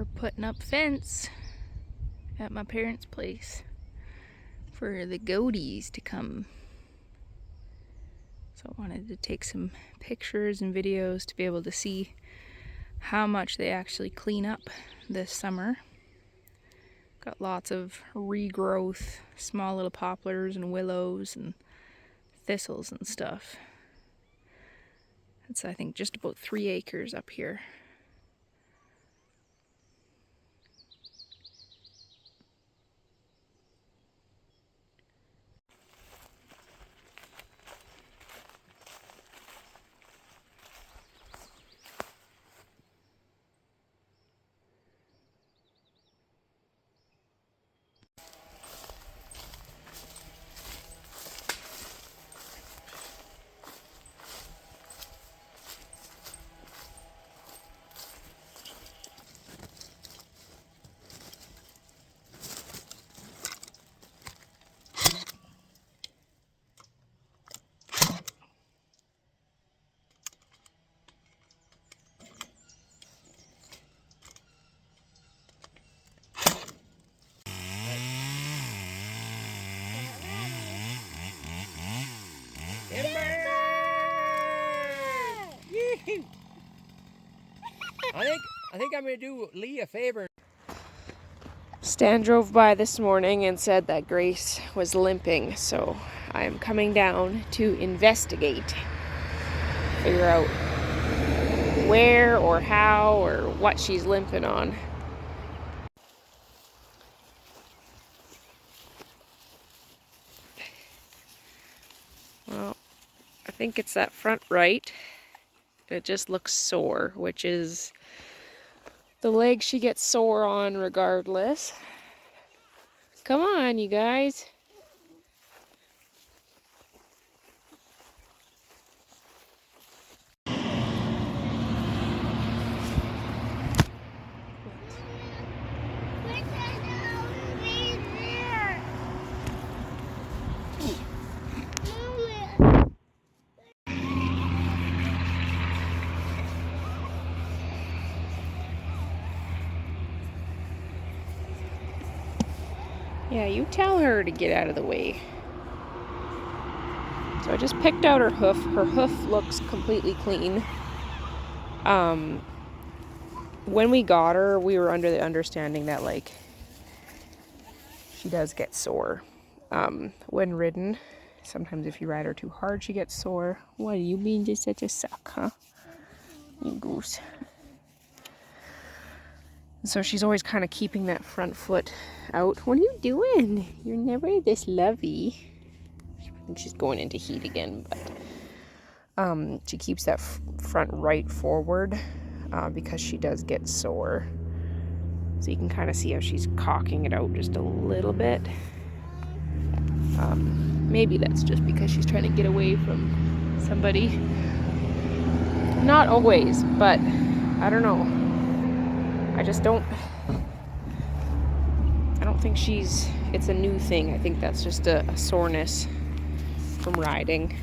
We're putting up fence at my parents' place for the goaties to come. So I wanted to take some pictures and videos to be able to see how much they actually clean up this summer. Got lots of regrowth, small little poplars and willows and thistles and stuff. It's, I think, just about 3 acres up here. I think I'm going to do Lee a favor. Stan drove by this morning and said that Grace was limping, so I am coming down to investigate. Figure out where or how or what she's limping on. Well, I think it's that front right. It just looks sore, which is the leg she gets sore on regardless. Come on, you guys. Yeah, you tell her to get out of the way. So I just picked out her hoof. Her hoof looks completely clean. When we got her, we were under the understanding that, like, she does get sore when ridden. Sometimes if you ride her too hard, she gets sore. What do you mean, just such a suck, huh? You goose. So she's always kind of keeping that front foot out. What are you doing? You're never this lovey. I think she's going into heat again, but she keeps that front right forward because she does get sore. So you can kind of see how she's cocking it out just a little bit. Maybe that's just because she's trying to get away from somebody. Not always, but I don't know. I don't think it's a new thing. I think that's just a soreness from riding.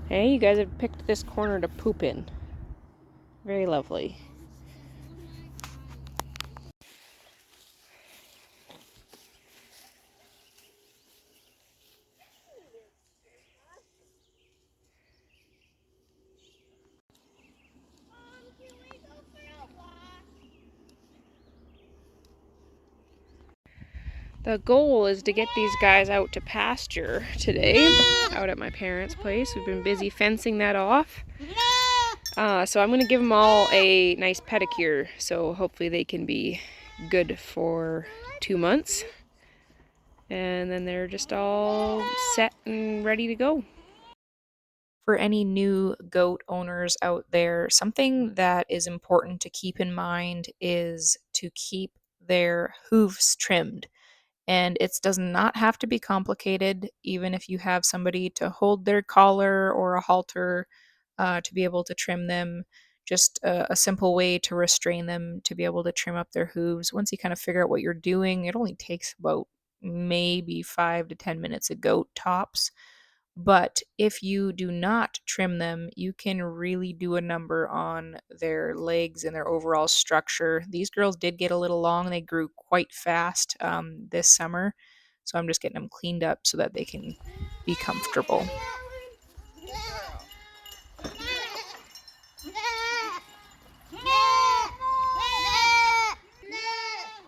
Hey, you guys have picked this corner to poop in. Very lovely. The goal is to get these guys out to pasture today, out at my parents' place. We've been busy fencing that off. So I'm going to give them all a nice pedicure, so hopefully they can be good for 2 months. And then they're just all set and ready to go. For any new goat owners out there, something that is important to keep in mind is to keep their hooves trimmed. And it does not have to be complicated, even if you have somebody to hold their collar or a halter to be able to trim them. Just a simple way to restrain them to be able to trim up their hooves. Once you kind of figure out what you're doing, it only takes about maybe 5 to 10 minutes a goat tops. But if you do not trim them, you can really do a number on their legs and their overall structure. These girls did get a little long. They grew quite fast this summer. So I'm just getting them cleaned up so that they can be comfortable.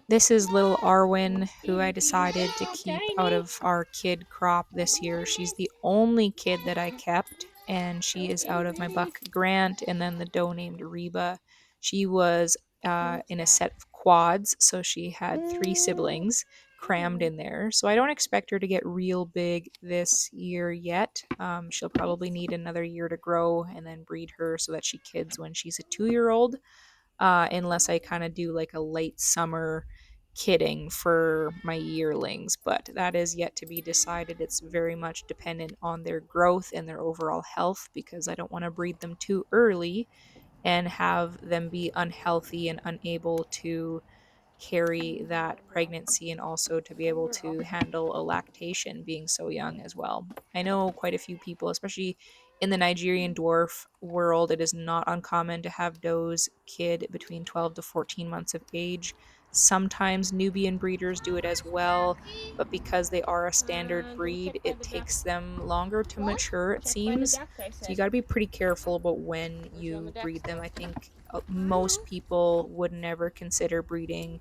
This is little Arwin, who I decided to keep out of our kid crop this year. She's the only kid that I kept, and she is out of my buck Grant and then the doe named Reba. She was in a set of quads, so she had 3 siblings crammed in there. So I don't expect her to get real big this year yet. She'll probably need another year to grow and then breed her so that she kids when she's a 2-year-old. Unless I kind of do like a late summer kidding for my yearlings, but that is yet to be decided. It's very much dependent on their growth and their overall health because I don't want to breed them too early and have them be unhealthy and unable to carry that pregnancy and also to be able to handle a lactation being so young as well. I know quite a few people, especially in the Nigerian dwarf world, it is not uncommon to have does kid between 12 to 14 months of age. Sometimes Nubian breeders do it as well, but because they are a standard breed, it takes them longer to mature, it seems. So you got to be pretty careful about when you breed them. I think most people would never consider breeding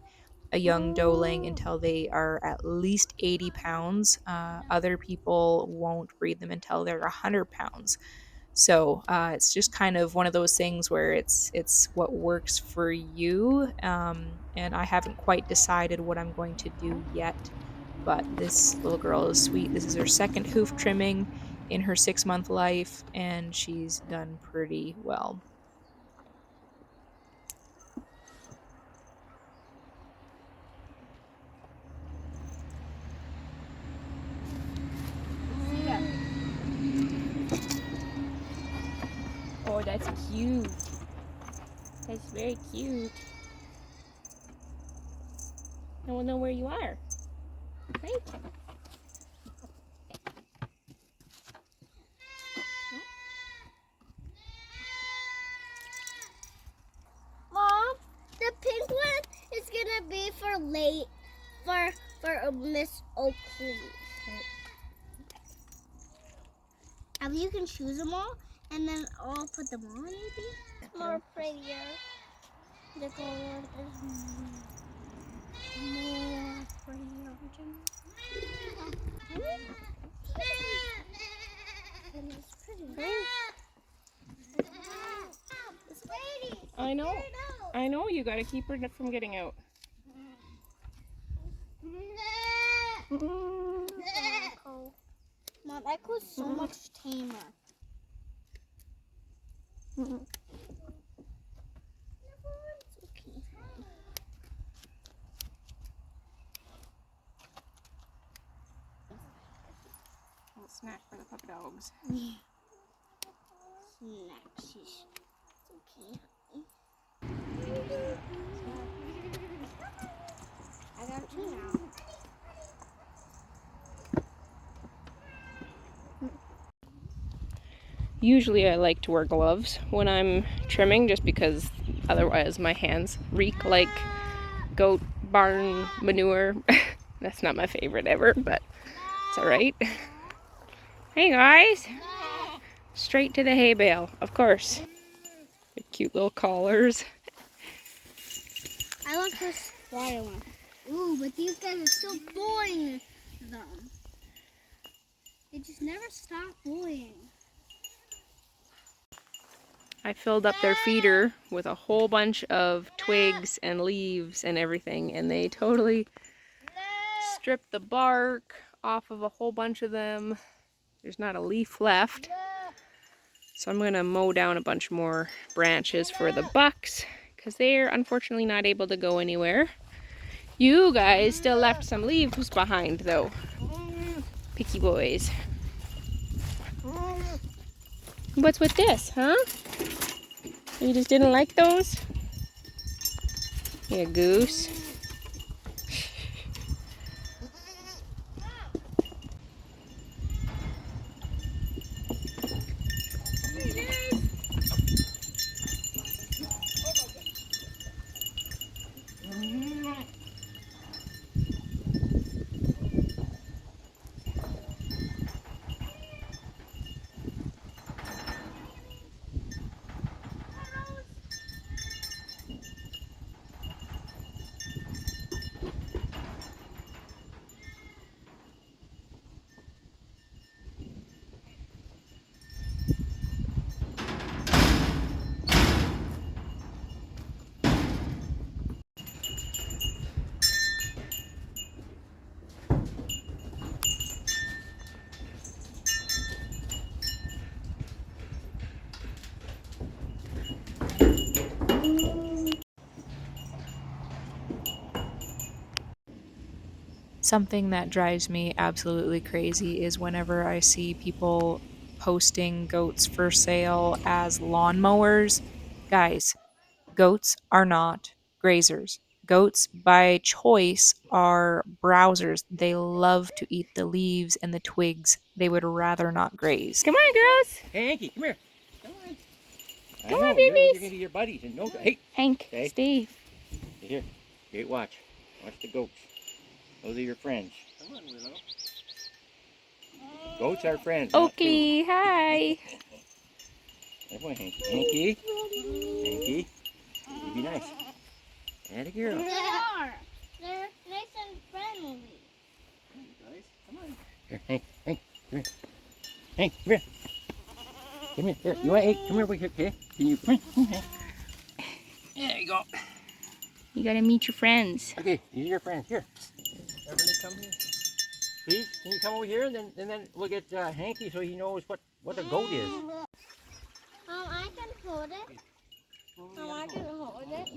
a young doeling until they are at least 80 pounds. Other people won't breed them until they're 100 pounds. So it's just kind of one of those things where it's what works for you. And I haven't quite decided what I'm going to do yet. But this little girl is sweet. This is her second hoof trimming in her 6-month life, and she's done pretty well. Oh, that's cute. That's very cute. No one know where you are. Right? Mom, the pink one is gonna be for late for Miss Oakley. And you can choose them all, and then I'll put them on. Maybe more prettier. The gold one is more prettier. And it's pretty. I know. I know. You gotta keep her from getting out. Mom, Echo's so much tamer. Little snack for the puppy dogs. Snacks. Okay. I got 2 now. Usually I like to wear gloves when I'm trimming just because otherwise my hands reek like goat barn manure. That's not my favorite ever, but it's alright. Hey guys! Straight to the hay bale, of course. The cute little collars. I like this squire one. Ooh, but these guys are still bullying them. They just never stop bullying. I filled up their feeder with a whole bunch of twigs and leaves and everything, and they totally stripped the bark off of a whole bunch of them. There's not a leaf left. So I'm going to mow down a bunch more branches for the bucks because they're unfortunately not able to go anywhere. You guys still left some leaves behind though. Picky boys. What's with this, huh? You just didn't like those? Yeah, goose. Something that drives me absolutely crazy is whenever I see people posting goats for sale as lawnmowers. Guys, goats are not grazers. Goats, by choice, are browsers. They love to eat the leaves and the twigs. They would rather not graze. Come on, girls. Hey, Hanky, come here. Come on. Come I on, know, you're babies. gonna be your buddies. And no, hey, Hank, okay. Steve. Here. Great watch. Watch the goats. Those are your friends. Come on, Willow. Goats are friends. Oakley, hi. Good boy, Hanky. Hanky. Hanky. You be nice. And a girl. They are. They're nice and friendly. Guys, come on. Here, Hank. Hank, come here. Hank, come here. Come here. Here. You want Hank? Come here, over here, okay? Can you come here? Hank. There you go. You gotta meet your friends. Okay, these are your friends. Here. Everybody come here. Please, can you come over here and then we'll get Hanky so he knows what a goat is. I can hold it. I can hold it.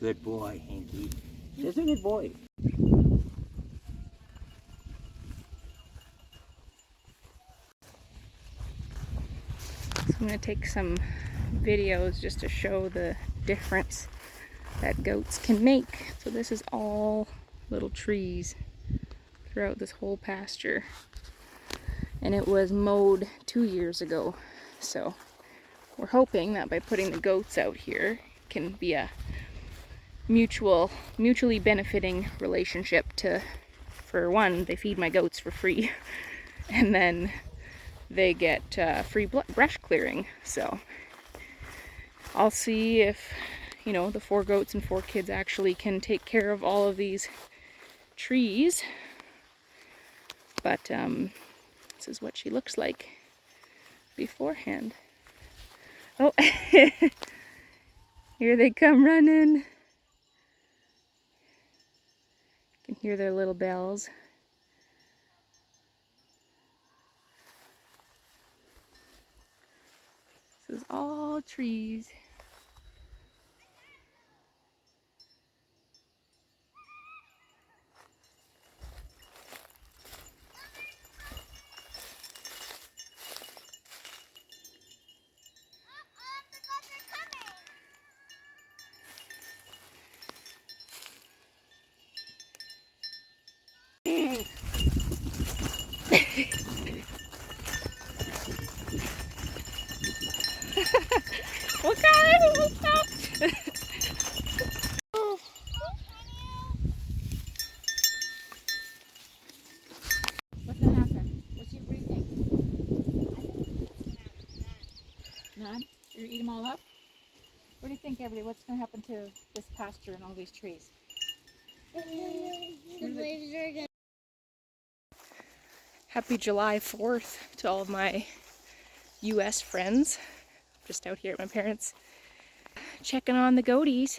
Good boy, Hanky. This is a good boy. So I'm gonna take some videos just to show the difference that goats can make. So this is all little trees throughout this whole pasture. And it was mowed 2 years ago. So we're hoping that by putting the goats out here, it can be a mutually benefiting relationship. For one, they feed my goats for free. And then they get free brush clearing. So I'll see if, the 4 goats and 4 kids actually can take care of all of these trees. But this is what she looks like beforehand. Oh, here they come running. You can hear their little bells. This is all trees. Look out! Look out! What's gonna happen? What do you think? None? You're gonna eat them all up? What do you think, everybody? What's gonna happen to this pasture and all these trees? The waves are gonna. Happy July 4th to all of my US friends. Just out here at my parents' checking on the goaties.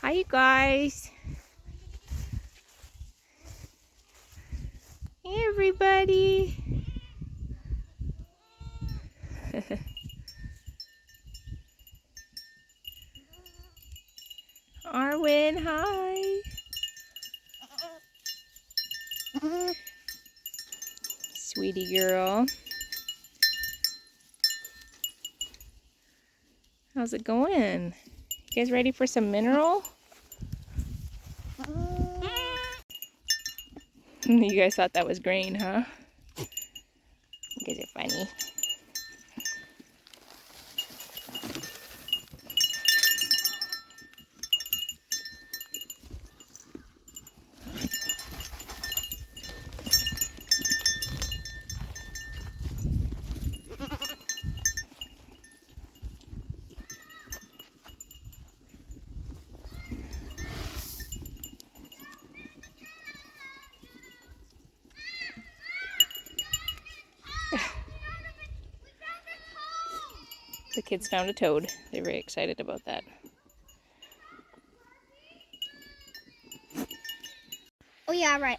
Hi, you guys. Hey, everybody. Arwin, hi. Sweetie girl. How's it going? You guys ready for some mineral? You guys thought that was grain, huh? You guys are funny. The kids found a toad. They're very excited about that. Yeah, right.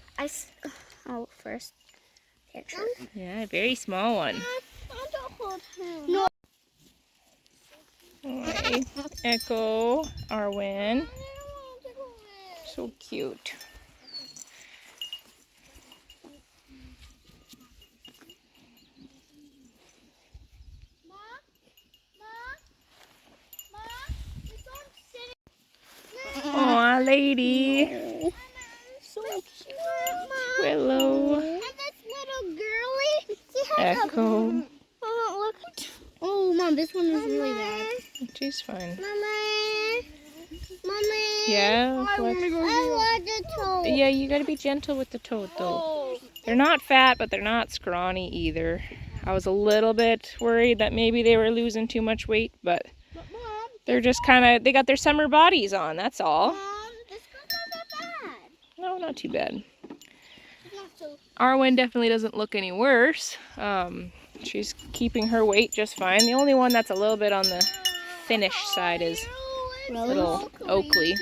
Oh, first picture. Yeah, a very small one. No. Hi, Echo, Arwin. So cute. Aw, lady. So cute. Willow. And this little girly. See her Echo. Oh, look. Oh, Mom, this one is really bad. She's fine. Mommy. Mommy. Yeah? I What? want the toad. Yeah, you gotta be gentle with the toad, though. They're not fat, but they're not scrawny either. I was a little bit worried that maybe they were losing too much weight, but Mom, they're just kind of, they got their summer bodies on, that's all. Mom, this one's not that bad. No, not too bad. It's not so. Arwen definitely doesn't look any worse. She's keeping her weight just fine. The only one that's a little bit on the thinnish side is little Oakley.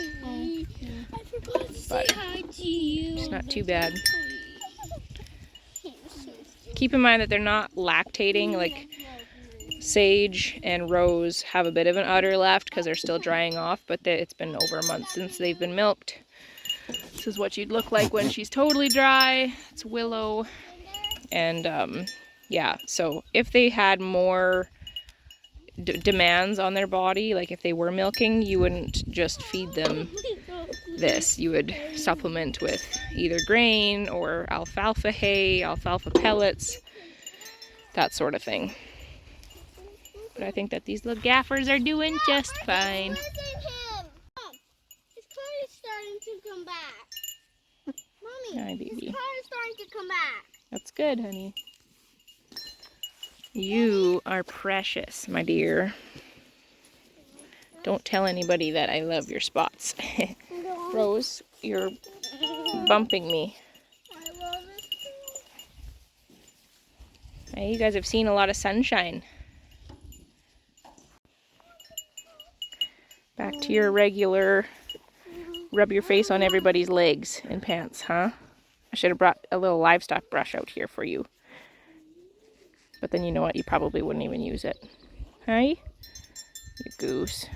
But it's not too bad. Keep in mind that they're not lactating. Like Sage and Rose have a bit of an udder left because they're still drying off, but it's been over a month since they've been milked. This is what she'd look like when she's totally dry. It's Willow. And yeah, so if they had more demands on their body, like if they were milking, you wouldn't just feed them this. You would supplement with either grain or alfalfa hay, alfalfa pellets, that sort of thing. But I think that these little gaffers are doing just fine. Mom, his car is starting to come back. Mommy, Hi, baby. his car is starting to come back. That's good, honey. You are precious, my dear. Don't tell anybody that I love your spots. Rose, you're bumping me. I love it too. Hey, you guys have seen a lot of sunshine. Back to your regular rub your face on everybody's legs and pants, huh? I should have brought a little livestock brush out here for you. But then you know what? You probably wouldn't even use it. Hey? You goose.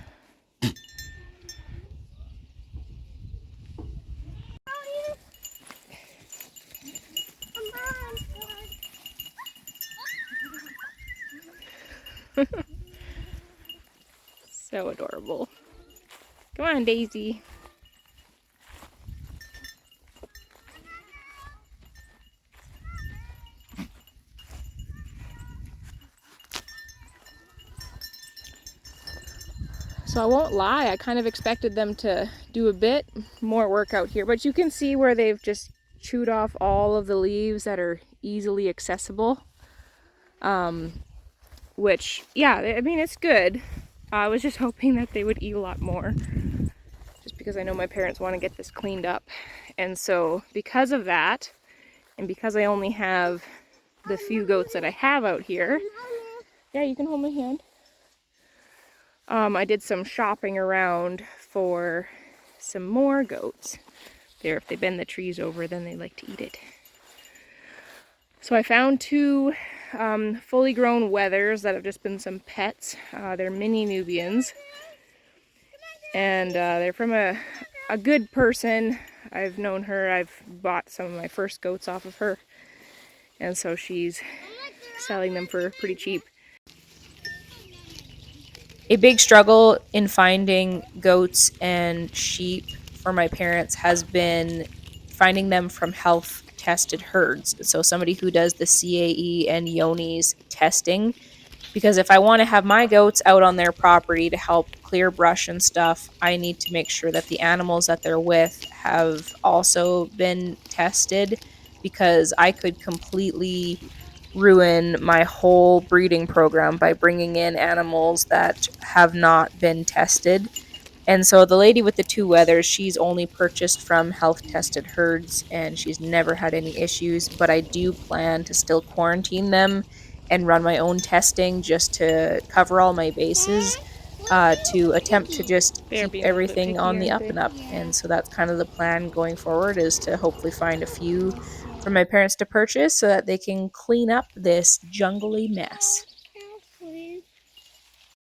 So adorable. Come on, Daisy. So I won't lie, I kind of expected them to do a bit more work out here, but you can see where they've just chewed off all of the leaves that are easily accessible. Which, yeah, I mean, it's good. I was just hoping that they would eat a lot more, just because I know my parents want to get this cleaned up. And so because of that, and because I only have the few goats that I have out here, yeah, you can hold my hand. I did some shopping around for some more goats. There, if they bend the trees over, then they like to eat it. So I found two fully grown wethers that have just been some pets. They're mini Nubians. And they're from a good person. I've known her. I've bought some of my first goats off of her. And so she's selling them for pretty cheap. A big struggle in finding goats and sheep for my parents has been finding them from health tested herds. So somebody who does the CAE and Yoni's testing. Because if I want to have my goats out on their property to help clear brush and stuff, I need to make sure that the animals that they're with have also been tested, because I could completely ruin my whole breeding program by bringing in animals that have not been tested. And so the lady with the two wethers, she's only purchased from health tested herds and she's never had any issues, but I do plan to still quarantine them and run my own testing just to cover all my bases. to attempt to just They're keep being a little bit everything picky, on the aren't up they? and up. And so that's kind of the plan going forward, is to hopefully find a few for my parents to purchase so that they can clean up this jungly mess.